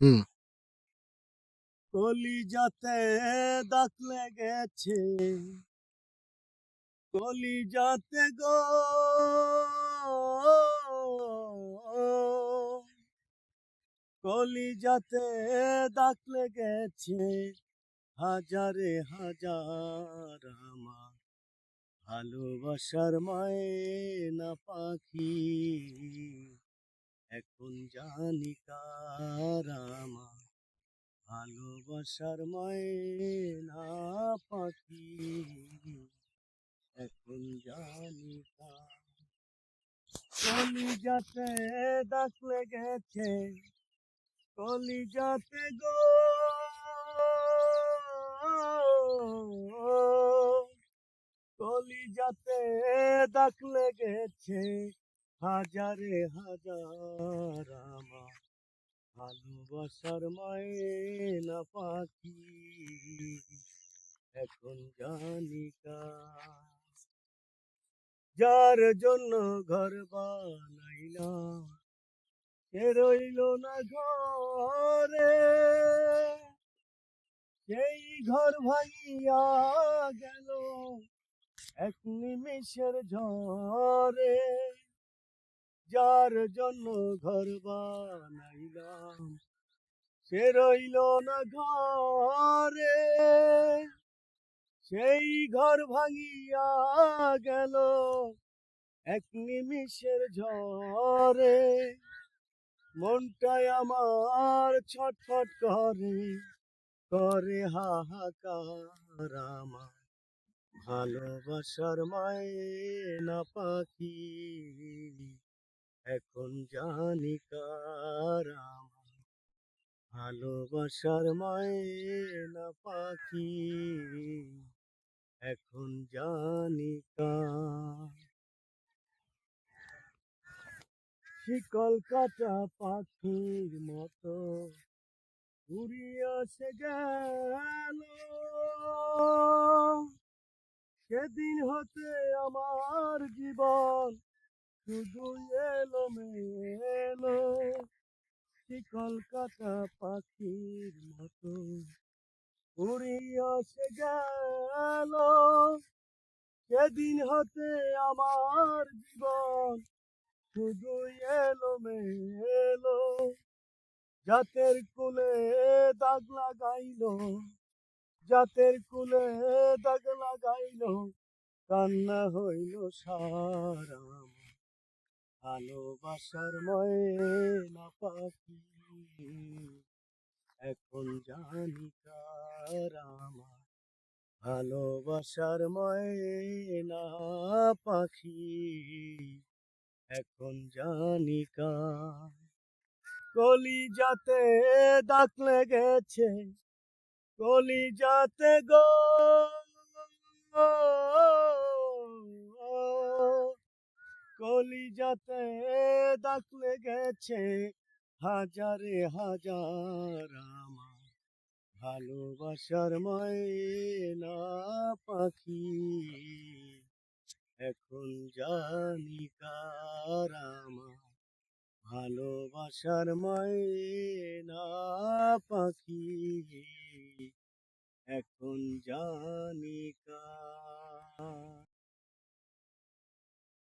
হুম। কলিজাতে দাগ লেগেছে, কলিজাতে গো, কলিজাতে দাগ লেগেছে, হাজারে হাজার আমার ভালোবাসার ময়না পাখি। এখন জানি কার আমার ভালোবাসার ময়না পাখি। এখন জানি কার। কলিজাতে দাগ লেগেছে, কলিজাতে গো, কলিজাতে দাগ লেগেছে, হাজারে হাজার আমার ভালোবাসার ময়না পাখি। এখন জানি কার। যার জন্য ঘর বানাইলাম সে রইল না ঘরে, সেই ঘর ভাঙিয়া গেল এক নিমেষের ঝড়ে। যার জন্য ঘর বানাইলাম সে রইল না ঘরে, সেই ঘর ভাঙিয়া গেল এক নিমিষের ঝড়ে। মনটাই আমার ছটফট করে, করে হাহাকার আমার ভালোবাসার ময়না পাখি। এখন জানি কার আমার ভালোবাসার ময়না পাখি। এখন জানি কার। শিকল কাটা পাখির মতো উড়িয়া সে গেল, সেদিন হতে আমার জীবন শুধু এলো মেলো। শিকল কাটা পাখির মতো উড়িয়া সে গেল, সেদিন হতে আমার জীবন শুধু এলো মেলো। জাতের কুলে দাগ লাগাইলো, জাতের কুলে দাগ লাগাইলো, কান্না হইল সারা ভালোবাসার ময়না পাখি। এখন জানি কার আমার ভালোবাসার ময়না পাখি। এখন জানি কার। কলিজাতে দাগ লেগেছে, কলিজাতে গো, কলিজাতে দাগ লেগেছে, হাজারে হাজার আমার ভালোবাসার ময়না পাখি। এখন জানি কার আমার ভালোবাসার ময়না পাখি। এখন জানি কার।